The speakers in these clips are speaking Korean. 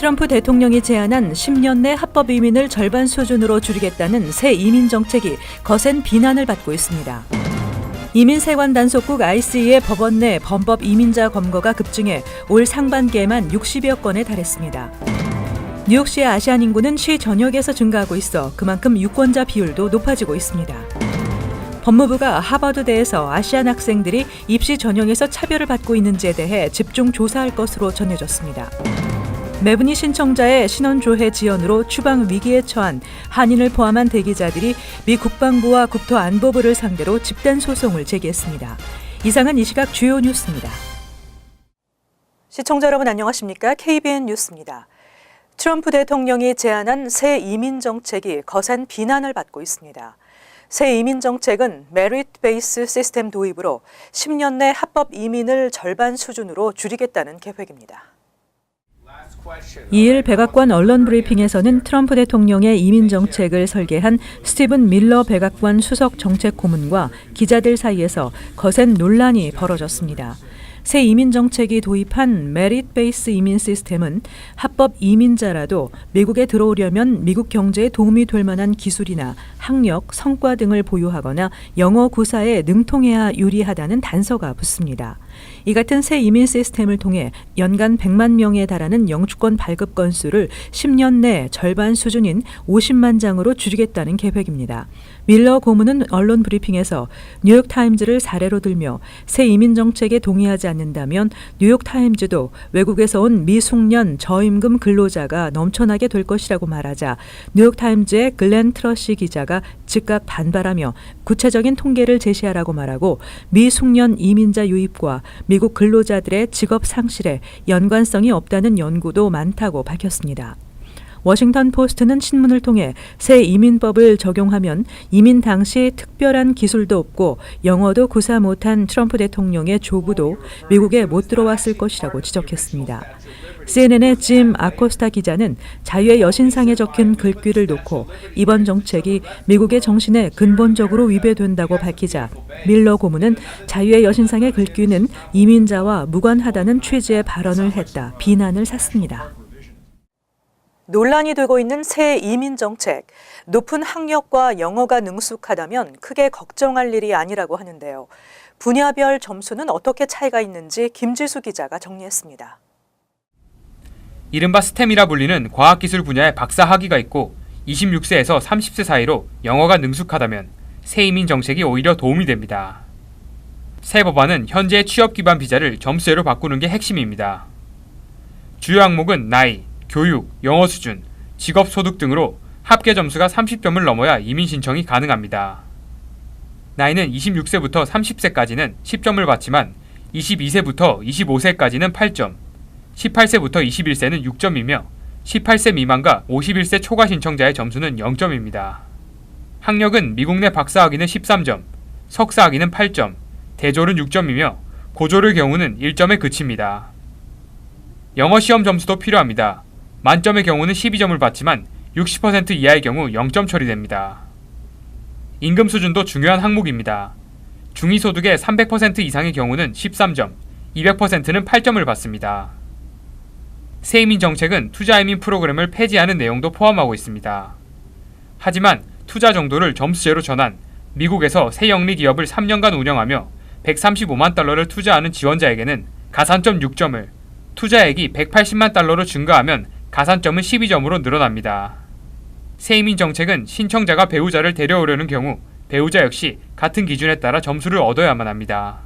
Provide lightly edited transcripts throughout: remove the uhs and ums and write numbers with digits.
트럼프 대통령이 제안한 10년 내 합법 이민을 절반 수준으로 줄이겠다는 새 이민 정책이 거센 비난을 받고 있습니다. 이민세관 단속국 ICE의 법원 내 범법 이민자 검거가 급증해 올 상반기에만 60여 건에 달했습니다. 뉴욕시의 아시안 인구는 시 전역에서 증가하고 있어 그만큼 유권자 비율도 높아지고 있습니다. 법무부가 하버드대에서 아시안 학생들이 입시 전형에서 차별을 받고 있는지에 대해 집중 조사할 것으로 전해졌습니다. 매분이 신청자의 신원 조회 지연으로 추방 위기에 처한 한인을 포함한 대기자들이 미 국방부와 국토안보부를 상대로 집단 소송을 제기했습니다. 이상은 이 시각 주요 뉴스입니다. 시청자 여러분 안녕하십니까? KBN 뉴스입니다. 트럼프 대통령이 제안한 새 이민 정책이 거센 비난을 받고 있습니다. 새 이민 정책은 메리트 베이스 시스템 도입으로 10년 내 합법 이민을 절반 수준으로 줄이겠다는 계획입니다. 2일 백악관 언론 브리핑에서는 트럼프 대통령의 이민 정책을 설계한 스티븐 밀러 백악관 수석 정책 고문과 기자들 사이에서 거센 논란이 벌어졌습니다. 새 이민 정책이 도입한 메리트 베이스 이민 시스템은 합법 이민자라도 미국에 들어오려면 미국 경제에 도움이 될 만한 기술이나 학력, 성과 등을 보유하거나 영어 구사에 능통해야 유리하다는 단서가 붙습니다. 이 같은 새 이민 시스템을 통해 연간 100만 명에 달하는 영주권 발급 건수를 10년 내 절반 수준인 50만 장으로 줄이겠다는 계획입니다. 밀러 고문은 언론 브리핑에서 뉴욕타임즈를 사례로 들며 새 이민 정책에 동의하지 않는다면 뉴욕타임즈도 외국에서 온 미숙련 저임금 근로자가 넘쳐나게 될 것이라고 말하자 뉴욕타임즈의 글렌 트러시 기자가 즉각 반발하며 구체적인 통계를 제시하라고 말하고 미숙련 이민자 유입과 미국 근로자들의 직업 상실에 연관성이 없다는 연구도 많다고 밝혔습니다. 워싱턴 포스트는 신문을 통해 새 이민법을 적용하면 이민 당시 특별한 기술도 없고 영어도 구사 못한 트럼프 대통령의 조부도 미국에 못 들어왔을 것이라고 지적했습니다. CNN의 짐 아코스타 기자는 자유의 여신상에 적힌 글귀를 놓고 이번 정책이 미국의 정신에 근본적으로 위배된다고 밝히자 밀러 고문은 자유의 여신상의 글귀는 이민자와 무관하다는 취지의 발언을 했다 비난을 샀습니다. 논란이 되고 있는 새 이민 정책, 높은 학력과 영어가 능숙하다면 크게 걱정할 일이 아니라고 하는데요. 분야별 점수는 어떻게 차이가 있는지 김지수 기자가 정리했습니다. 이른바 스템이라 불리는 과학기술 분야의 박사 학위가 있고 26세에서 30세 사이로 영어가 능숙하다면 새 이민 정책이 오히려 도움이 됩니다. 새 법안은 현재의 취업 기반 비자를 점수제로 바꾸는 게 핵심입니다. 주요 항목은 나이, 교육, 영어 수준, 직업 소득 등으로 합계 점수가 30점을 넘어야 이민 신청이 가능합니다. 나이는 26세부터 30세까지는 10점을 받지만 22세부터 25세까지는 8점, 18세부터 21세는 6점이며 18세 미만과 51세 초과 신청자의 점수는 0점입니다. 학력은 미국 내 박사학위는 13점, 석사학위는 8점, 대졸은 6점이며 고졸의 경우는 1점에 그칩니다. 영어 시험 점수도 필요합니다. 만점의 경우는 12점을 받지만 60% 이하의 경우 0점 처리됩니다. 임금 수준도 중요한 항목입니다. 중위소득의 300% 이상의 경우는 13점, 200%는 8점을 받습니다. 새 이민 정책은 투자 이민 프로그램을 폐지하는 내용도 포함하고 있습니다. 하지만 투자 정도를 점수제로 전환, 미국에서 새 영리 기업을 3년간 운영하며 135만 달러를 투자하는 지원자에게는 가산점 6점을, 투자액이 180만 달러로 증가하면 가산점은 12점으로 늘어납니다. 새 이민 정책은 신청자가 배우자를 데려오려는 경우 배우자 역시 같은 기준에 따라 점수를 얻어야만 합니다.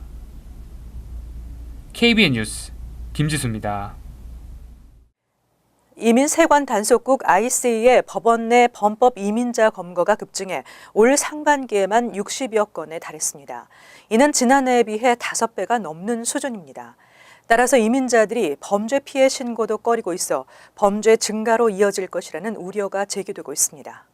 KBN 뉴스 김지수입니다. 이민세관 단속국 ICE의 법원 내 범법 이민자 검거가 급증해 올 상반기에만 60여 건에 달했습니다. 이는 지난해에 비해 5배가 넘는 수준입니다. 따라서 이민자들이 범죄 피해 신고도 꺼리고 있어 범죄 증가로 이어질 것이라는 우려가 제기되고 있습니다.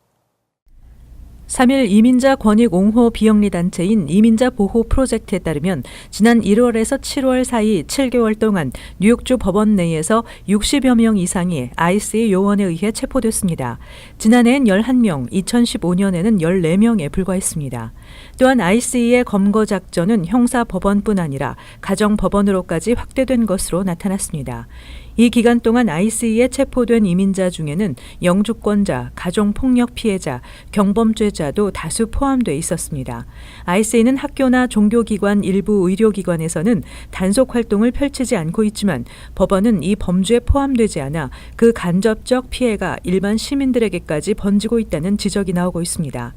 3일 이민자 권익 옹호 비영리 단체인 이민자 보호 프로젝트에 따르면 지난 1월에서 7월 사이 7개월 동안 뉴욕주 법원 내에서 60여 명 이상이 ICE 요원에 의해 체포됐습니다. 지난해엔 11명, 2015년에는 14명에 불과했습니다. 또한 ICE의 검거 작전은 형사 법원뿐 아니라 가정 법원으로까지 확대된 것으로 나타났습니다. 이 기간 동안 ICE에 체포된 이민자 중에는 영주권자, 가정폭력 피해자, 경범죄자도 다수 포함돼 있었습니다. ICE는 학교나 종교기관 일부 의료기관에서는 단속 활동을 펼치지 않고 있지만 법원은 이 범죄에 포함되지 않아 그 간접적 피해가 일반 시민들에게까지 번지고 있다는 지적이 나오고 있습니다.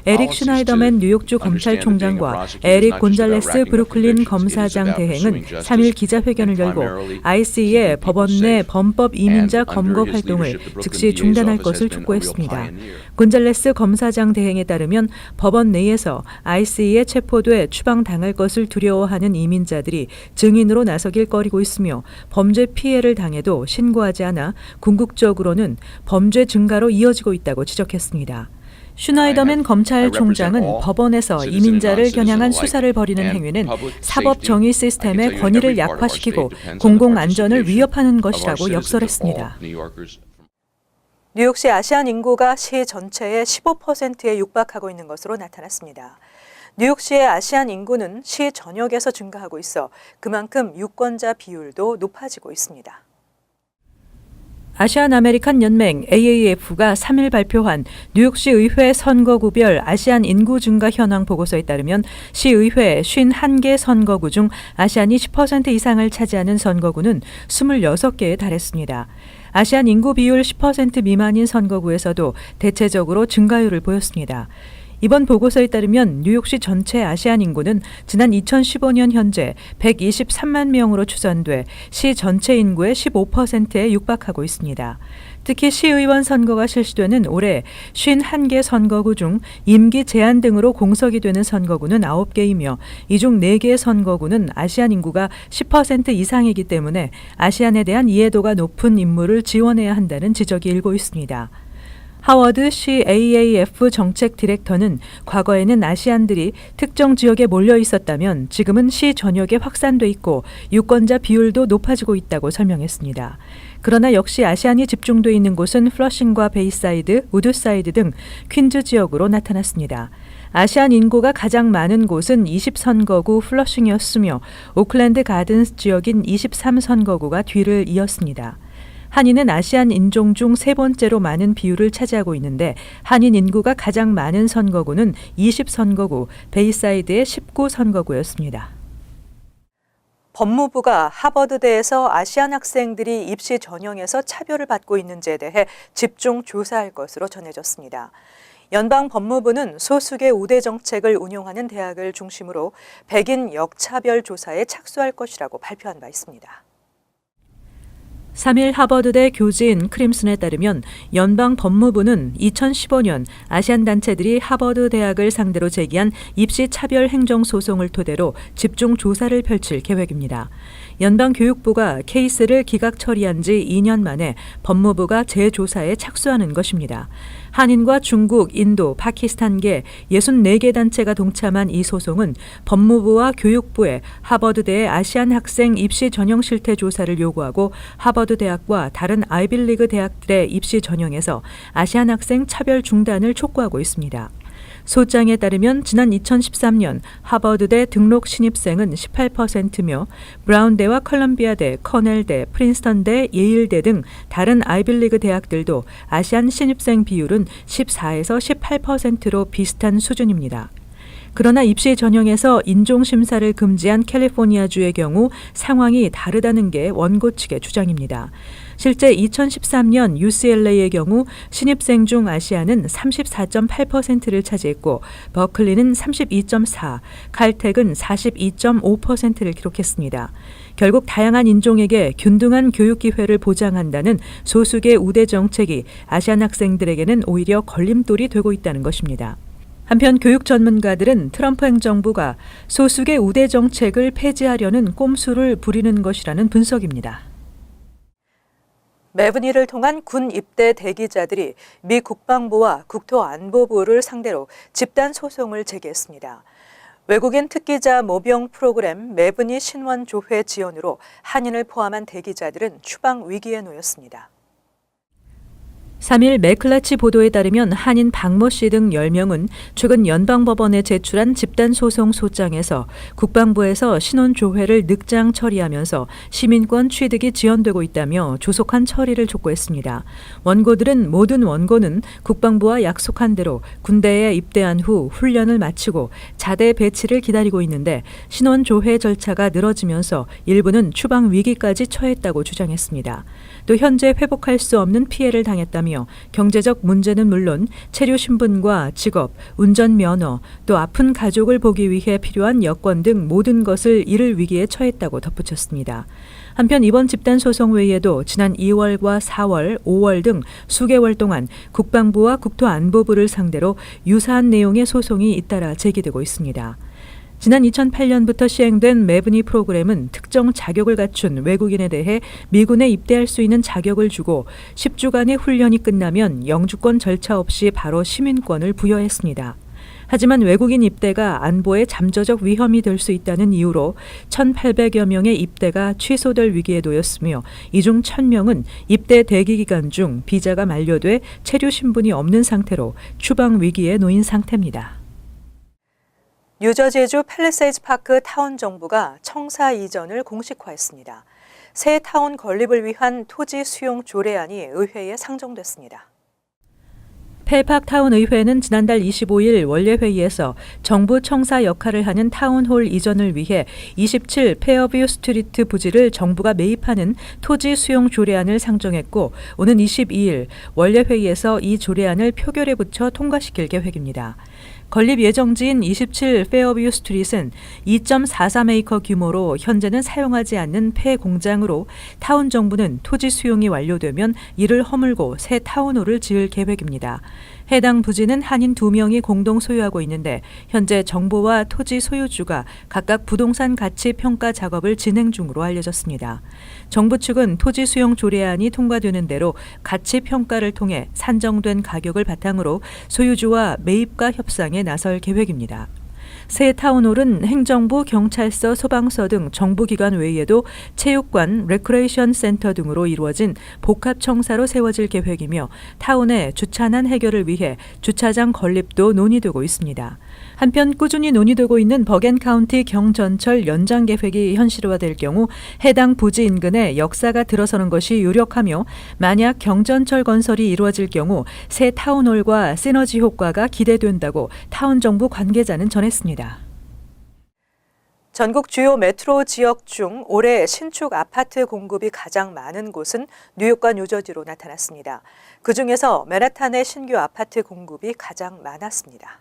에릭 슈나이더맨 뉴욕주 검찰총장과 에릭 곤잘레스 브루클린 검사장 대행은 3일 기자회견을 열고 ICE의 법원 내 범법 이민자 검거 활동을 즉시 중단할 것을 촉구했습니다. 곤잘레스 검사장 대행에 따르면 법원 내에서 ICE에 체포돼 추방당할 것을 두려워하는 이민자들이 증인으로 나서길 꺼리고 있으며 범죄 피해를 당해도 신고하지 않아 궁극적으로는 범죄 증가로 이어지고 있다고 지적했습니다. 슈나이더맨 검찰총장은 법원에서 이민자를 겨냥한 수사를 벌이는 행위는 사법 정의 시스템의 권위를 약화시키고 공공 안전을 위협하는 것이라고 역설했습니다. 뉴욕시 아시안 인구가 시 전체의 15%에 육박하고 있는 것으로 나타났습니다. 뉴욕시의 아시안 인구는 시 전역에서 증가하고 있어 그만큼 유권자 비율도 높아지고 있습니다. 아시안 아메리칸 연맹 AAF가 3일 발표한 뉴욕시 의회 선거구별 아시안 인구 증가 현황 보고서에 따르면 시의회 51개 선거구 중 아시안이 10% 이상을 차지하는 선거구는 26개에 달했습니다. 아시안 인구 비율 10% 미만인 선거구에서도 대체적으로 증가율을 보였습니다. 이번 보고서에 따르면 뉴욕시 전체 아시안 인구는 지난 2015년 현재 123만 명으로 추산돼 시 전체 인구의 15%에 육박하고 있습니다. 특히 시의원 선거가 실시되는 올해 51개 선거구 중 임기 제한 등으로 공석이 되는 선거구는 9개이며 이 중 4개 선거구는 아시안 인구가 10% 이상이기 때문에 아시안에 대한 이해도가 높은 인물을 지원해야 한다는 지적이 일고 있습니다. 하워드 시 AAF 정책 디렉터는 과거에는 아시안들이 특정 지역에 몰려 있었다면 지금은 시 전역에 확산돼 있고 유권자 비율도 높아지고 있다고 설명했습니다. 그러나 역시 아시안이 집중돼 있는 곳은 플러싱과 베이사이드, 우드사이드 등 퀸즈 지역으로 나타났습니다. 아시안 인구가 가장 많은 곳은 20선거구 플러싱이었으며 오클랜드 가든스 지역인 23선거구가 뒤를 이었습니다. 한인은 아시안 인종 중 세 번째로 많은 비율을 차지하고 있는데 한인 인구가 가장 많은 선거구는 20선거구, 베이사이드의 19선거구였습니다. 법무부가 하버드대에서 아시안 학생들이 입시 전형에서 차별을 받고 있는지에 대해 집중 조사할 것으로 전해졌습니다. 연방 법무부는 소수계 우대 정책을 운용하는 대학을 중심으로 백인 역차별 조사에 착수할 것이라고 발표한 바 있습니다. 3일 하버드대 교지인 크림슨에 따르면 연방 법무부는 2015년 아시안 단체들이 하버드 대학을 상대로 제기한 입시 차별 행정 소송을 토대로 집중 조사를 펼칠 계획입니다. 연방 교육부가 케이스를 기각 처리한 지 2년 만에 법무부가 재조사에 착수하는 것입니다. 한인과 중국, 인도, 파키스탄계 64개 단체가 동참한 이 소송은 법무부와 교육부에 하버드대의 아시안 학생 입시 전형 실태 조사를 요구하고 하버드 대학과 다른 아이빌리그 대학들의 입시 전형에서 아시안 학생 차별 중단을 촉구하고 있습니다. 소장에 따르면 지난 2013년 하버드대 등록 신입생은 18%며 브라운대와 컬럼비아대, 커넬대, 프린스턴대, 예일대 등 다른 아이빌리그 대학들도 아시안 신입생 비율은 14에서 18%로 비슷한 수준입니다. 그러나 입시 전형에서 인종심사를 금지한 캘리포니아주의 경우 상황이 다르다는 게 원고 측의 주장입니다. 실제 2013년 UCLA의 경우 신입생 중 아시안은 34.8%를 차지했고 버클리는 32.4%, 칼텍은 42.5%를 기록했습니다. 결국 다양한 인종에게 균등한 교육 기회를 보장한다는 소수계 우대 정책이 아시안 학생들에게는 오히려 걸림돌이 되고 있다는 것입니다. 한편 교육 전문가들은 트럼프 행정부가 소수계 우대 정책을 폐지하려는 꼼수를 부리는 것이라는 분석입니다. 매분위를 통한 군 입대 대기자들이 미 국방부와 국토안보부를 상대로 집단 소송을 제기했습니다. 외국인 특기자 모병 프로그램 매분위 신원 조회 지연으로 한인을 포함한 대기자들은 추방 위기에 놓였습니다. 3일 매클라치 보도에 따르면 한인 박모 씨 등 10명은 최근 연방법원에 제출한 집단소송 소장에서 국방부에서 신원조회를 늑장 처리하면서 시민권 취득이 지연되고 있다며 조속한 처리를 촉구했습니다. 원고들은 모든 원고는 국방부와 약속한 대로 군대에 입대한 후 훈련을 마치고 자대 배치를 기다리고 있는데 신원조회 절차가 늘어지면서 일부는 추방 위기까지 처했다고 주장했습니다. 또 현재 회복할 수 없는 피해를 당했다며 경제적 문제는 물론 체류 신분과 직업, 운전면허, 또 아픈 가족을 보기 위해 필요한 여권 등 모든 것을 잃을 위기에 처했다고 덧붙였습니다. 한편 이번 집단소송 외에도 지난 2월과 4월, 5월 등 수개월 동안 국방부와 국토안보부를 상대로 유사한 내용의 소송이 잇따라 제기되고 있습니다. 지난 2008년부터 시행된 매브니 프로그램은 특정 자격을 갖춘 외국인에 대해 미군에 입대할 수 있는 자격을 주고 10주간의 훈련이 끝나면 영주권 절차 없이 바로 시민권을 부여했습니다. 하지만 외국인 입대가 안보에 잠재적 위험이 될 수 있다는 이유로 1,800여 명의 입대가 취소될 위기에 놓였으며 이 중 1,000명은 입대 대기 기간 중 비자가 만료돼 체류 신분이 없는 상태로 추방 위기에 놓인 상태입니다. 뉴저지주 팰리세이드 파크 타운 정부가 청사 이전을 공식화했습니다. 새 타운 건립을 위한 토지 수용 조례안이 의회에 상정됐습니다. 펠팍 타운 의회는 지난달 25일 원례회의에서 정부 청사 역할을 하는 타운홀 이전을 위해 27 페어뷰 스트리트 부지를 정부가 매입하는 토지 수용 조례안을 상정했고 오는 22일 원례회의에서 이 조례안을 표결에 붙여 통과시킬 계획입니다. 건립 예정지인 27 페어뷰 스트릿은 2.43에이커 규모로 현재는 사용하지 않는 폐 공장으로 타운 정부는 토지 수용이 완료되면 이를 허물고 새 타운홀을 지을 계획입니다. 해당 부지는 한인 2명이 공동 소유하고 있는데 현재 정부와 토지 소유주가 각각 부동산 가치 평가 작업을 진행 중으로 알려졌습니다. 정부 측은 토지 수용 조례안이 통과되는 대로 가치 평가를 통해 산정된 가격을 바탕으로 소유주와 매입가 협상에 나설 계획입니다. 새 타운홀은 행정부, 경찰서, 소방서 등 정부기관 외에도 체육관, 레크레이션 센터 등으로 이루어진 복합청사로 세워질 계획이며 타운의 주차난 해결을 위해 주차장 건립도 논의되고 있습니다. 한편 꾸준히 논의되고 있는 버겐카운티 경전철 연장 계획이 현실화될 경우 해당 부지 인근에 역사가 들어서는 것이 유력하며 만약 경전철 건설이 이루어질 경우 새 타운홀과 시너지 효과가 기대된다고 타운 정부 관계자는 전했습니다. 전국 주요 메트로 지역 중 올해 신축 아파트 공급이 가장 많은 곳은 뉴욕과 뉴저지로 나타났습니다. 그중에서 맨하탄의 신규 아파트 공급이 가장 많았습니다.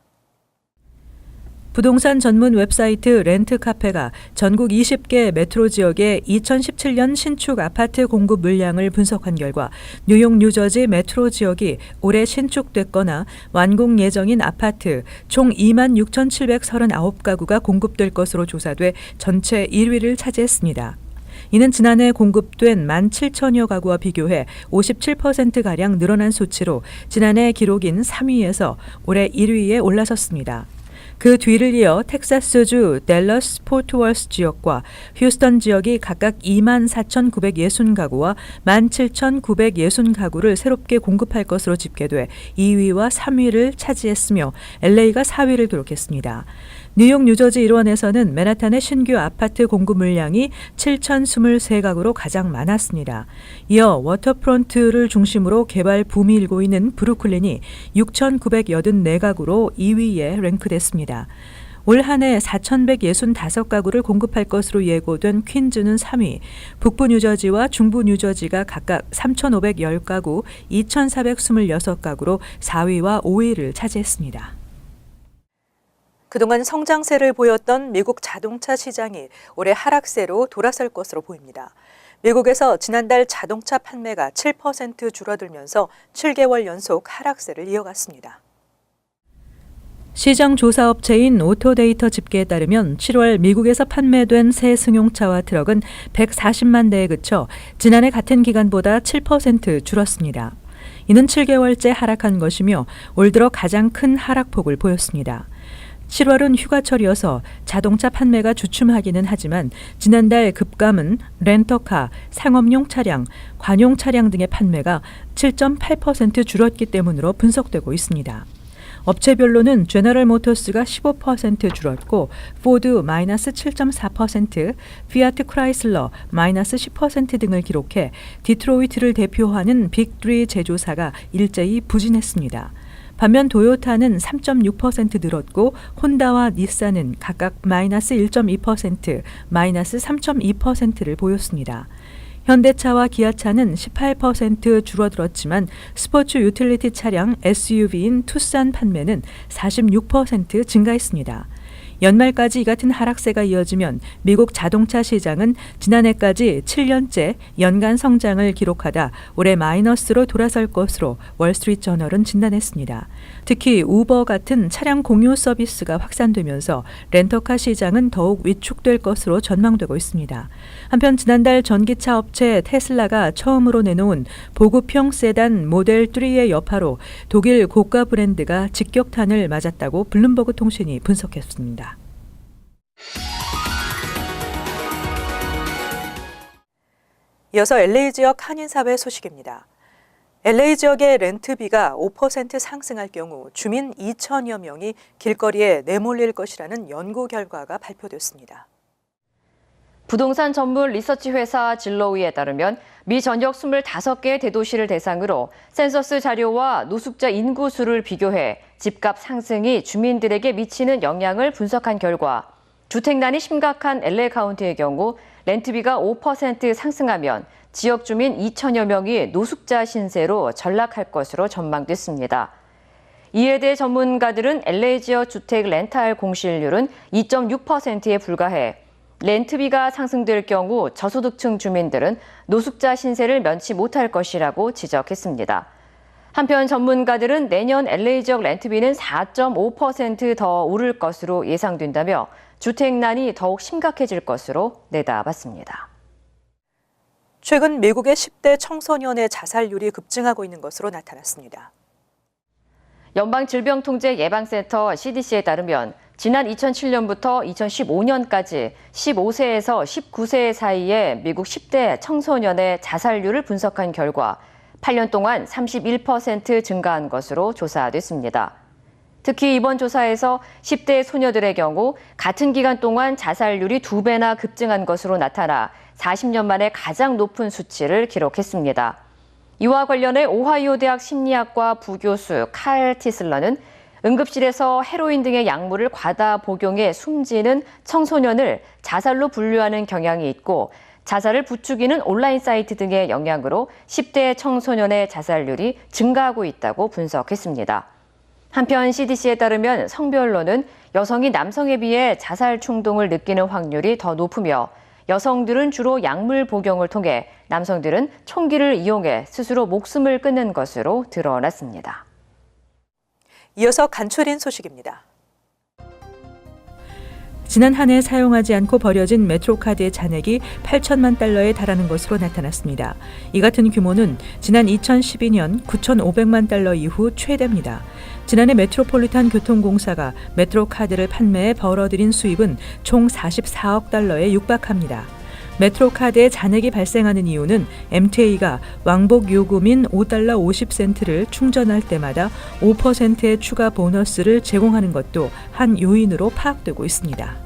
부동산 전문 웹사이트 렌트카페가 전국 20개 메트로 지역의 2017년 신축 아파트 공급 물량을 분석한 결과 뉴욕, 뉴저지 메트로 지역이 올해 신축됐거나 완공 예정인 아파트 총 26,739가구가 공급될 것으로 조사돼 전체 1위를 차지했습니다. 이는 지난해 공급된 17,000여 가구와 비교해 57%가량 늘어난 수치로 지난해 기록인 3위에서 올해 1위에 올라섰습니다. 그 뒤를 이어 텍사스주 댈러스 포트워스 지역과 휴스턴 지역이 각각 24,960가구와 17,960가구를 새롭게 공급할 것으로 집계돼 2위와 3위를 차지했으며 LA가 4위를 기록했습니다. 뉴욕, 뉴저지 일원에서는 맨하탄의 신규 아파트 공급 물량이 7,023가구로 가장 많았습니다. 이어 워터프론트를 중심으로 개발 붐이 일고 있는 브루클린이 6,984가구로 2위에 랭크됐습니다. 올 한 해 4,165가구를 공급할 것으로 예고된 퀸즈는 3위, 북부 뉴저지와 중부 뉴저지가 각각 3,510가구, 2,426가구로 4위와 5위를 차지했습니다. 그동안 성장세를 보였던 미국 자동차 시장이 올해 하락세로 돌아설 것으로 보입니다. 미국에서 지난달 자동차 판매가 7% 줄어들면서 7개월 연속 하락세를 이어갔습니다. 시장 조사 업체인 오토데이터 집계에 따르면 7월 미국에서 판매된 새 승용차와 트럭은 140만 대에 그쳐 지난해 같은 기간보다 7% 줄었습니다. 이는 7개월째 하락한 것이며 올 들어 가장 큰 하락폭을 보였습니다. 7월은 휴가철이어서 자동차 판매가 주춤하기는 하지만 지난달 급감은 렌터카, 상업용 차량, 관용 차량 등의 판매가 7.8% 줄었기 때문으로 분석되고 있습니다. 업체별로는 제너럴 모터스가 15% 줄었고 포드 마이너스 7.4%, 피아트 크라이슬러 마이너스 10% 등을 기록해 디트로이트를 대표하는 빅3 제조사가 일제히 부진했습니다. 반면 도요타는 3.6% 늘었고 혼다와 닛산은 각각 마이너스 1.2%, 마이너스 3.2%를 보였습니다. 현대차와 기아차는 18% 줄어들었지만 스포츠 유틸리티 차량 SUV인 투싼 판매는 46% 증가했습니다. 연말까지 이 같은 하락세가 이어지면 미국 자동차 시장은 지난해까지 7년째 연간 성장을 기록하다 올해 마이너스로 돌아설 것으로 월스트리트저널은 진단했습니다. 특히 우버 같은 차량 공유 서비스가 확산되면서 렌터카 시장은 더욱 위축될 것으로 전망되고 있습니다. 한편 지난달 전기차 업체 테슬라가 처음으로 내놓은 보급형 세단 모델 3의 여파로 독일 고가 브랜드가 직격탄을 맞았다고 블룸버그 통신이 분석했습니다. 이어서 LA 지역 한인사회 소식입니다. LA 지역의 렌트비가 5% 상승할 경우 주민 2천여 명이 길거리에 내몰릴 것이라는 연구 결과가 발표됐습니다. 부동산 전문 리서치 회사 진로위에 따르면 미 전역 25개 대도시를 대상으로 센서스 자료와 노숙자 인구 수를 비교해 집값 상승이 주민들에게 미치는 영향을 분석한 결과 주택난이 심각한 LA 카운티의 경우 렌트비가 5% 상승하면 지역 주민 2천여 명이 노숙자 신세로 전락할 것으로 전망됐습니다. 이에 대해 전문가들은 LA 지역 주택 렌탈 공실률은 2.6%에 불과해 렌트비가 상승될 경우 저소득층 주민들은 노숙자 신세를 면치 못할 것이라고 지적했습니다. 한편 전문가들은 내년 LA 지역 렌트비는 4.5% 더 오를 것으로 예상된다며 주택난이 더욱 심각해질 것으로 내다봤습니다. 최근 미국의 10대 청소년의 자살률이 급증하고 있는 것으로 나타났습니다. 연방질병통제예방센터 CDC에 따르면 지난 2007년부터 2015년까지 15세에서 19세 사이의 미국 10대 청소년의 자살률을 분석한 결과 8년 동안 31% 증가한 것으로 조사됐습니다. 특히 이번 조사에서 10대 소녀들의 경우 같은 기간 동안 자살률이 2배나 급증한 것으로 나타나 40년 만에 가장 높은 수치를 기록했습니다. 이와 관련해 오하이오 대학 심리학과 부교수 칼 티슬러는 응급실에서 헤로인 등의 약물을 과다 복용해 숨지는 청소년을 자살로 분류하는 경향이 있고 자살을 부추기는 온라인 사이트 등의 영향으로 10대 청소년의 자살률이 증가하고 있다고 분석했습니다. 한편 CDC에 따르면 성별로는 여성이 남성에 비해 자살 충동을 느끼는 확률이 더 높으며 여성들은 주로 약물 복용을 통해 남성들은 총기를 이용해 스스로 목숨을 끊는 것으로 드러났습니다. 이어서 간추린 소식입니다. 지난 한 해 사용하지 않고 버려진 메트로카드의 잔액이 8천만 달러에 달하는 것으로 나타났습니다. 이 같은 규모는 지난 2012년 9,500만 달러 이후 최대입니다. 지난해 메트로폴리탄 교통공사가 메트로카드를 판매해 벌어들인 수입은 총 44억 달러에 육박합니다. 메트로카드의 잔액이 발생하는 이유는 MTA가 왕복 요금인 5달러 50센트를 충전할 때마다 5%의 추가 보너스를 제공하는 것도 한 요인으로 파악되고 있습니다.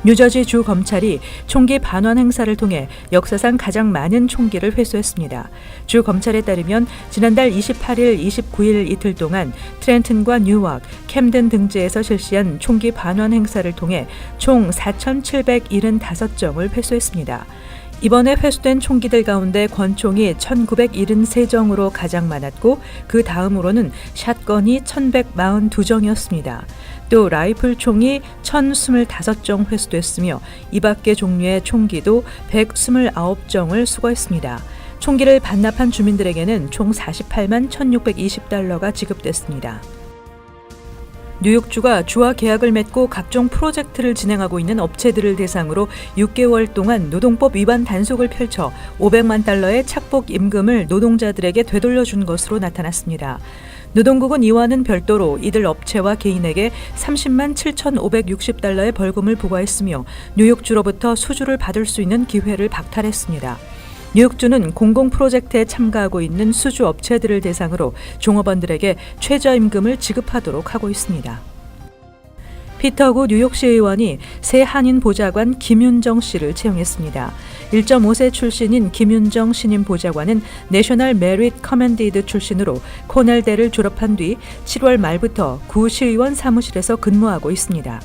뉴저지 주 검찰이 총기 반환 행사를 통해 역사상 가장 많은 총기를 회수했습니다. 주 검찰에 따르면 지난달 28일, 29일 이틀 동안 트렌튼과 뉴워크, 캠든 등지에서 실시한 총기 반환 행사를 통해 총 4,775정을 회수했습니다. 이번에 회수된 총기들 가운데 권총이 1,973정으로 가장 많았고 그 다음으로는 샷건이 1,142정이었습니다. 또 라이플 총이 1,025정 회수됐으며 이 밖의 종류의 총기도 129정을 수거했습니다. 총기를 반납한 주민들에게는 총 48만 1,620달러가 지급됐습니다. 뉴욕주가 주와 계약을 맺고 각종 프로젝트를 진행하고 있는 업체들을 대상으로 6개월 동안 노동법 위반 단속을 펼쳐 500만 달러의 착복 임금을 노동자들에게 되돌려준 것으로 나타났습니다. 노동국은 이와는 별도로 이들 업체와 개인에게 30만 7,560달러의 벌금을 부과했으며 뉴욕주로부터 수주를 받을 수 있는 기회를 박탈했습니다. 뉴욕주는 공공 프로젝트에 참가하고 있는 수주 업체들을 대상으로 종업원들에게 최저임금을 지급하도록 하고 있습니다. 피터구 뉴욕시 의원이 새 한인 보좌관 김윤정 씨를 채용했습니다. 1.5세 출신인 김윤정 신임 보좌관은 내셔널 메릿 커맨디드 출신으로 코넬대를 졸업한 뒤 7월 말부터 구 시의원 사무실에서 근무하고 있습니다.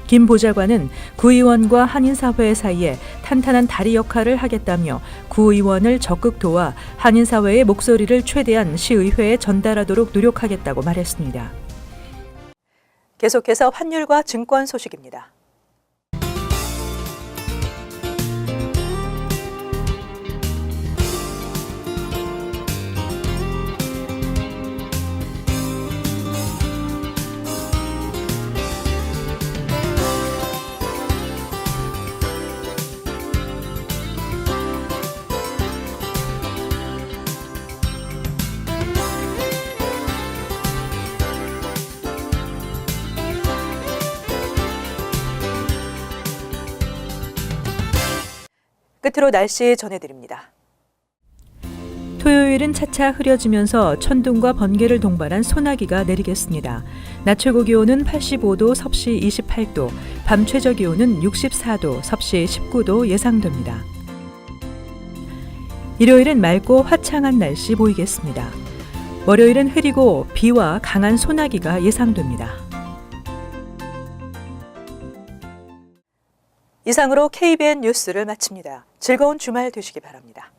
김 보좌관은 구의원과 한인사회 사이에 탄탄한 다리 역할을 하겠다며 구의원을 적극 도와 한인사회의 목소리를 최대한 시의회에 전달하도록 노력하겠다고 말했습니다. 계속해서 환율과 증권 소식입니다. 끝으로 날씨 전해드립니다. 토요일은 차차 흐려지면서 천둥과 번개를 동반한 소나기가 내리겠습니다. 낮 최고 기온은 85도, 섭씨 28도, 밤 최저 기온은 64도, 섭씨 19도 예상됩니다. 일요일은 맑고 화창한 날씨 보이겠습니다. 월요일은 흐리고 비와 강한 소나기가 예상됩니다. 이상으로 KBN 뉴스를 마칩니다. 즐거운 주말 되시기 바랍니다.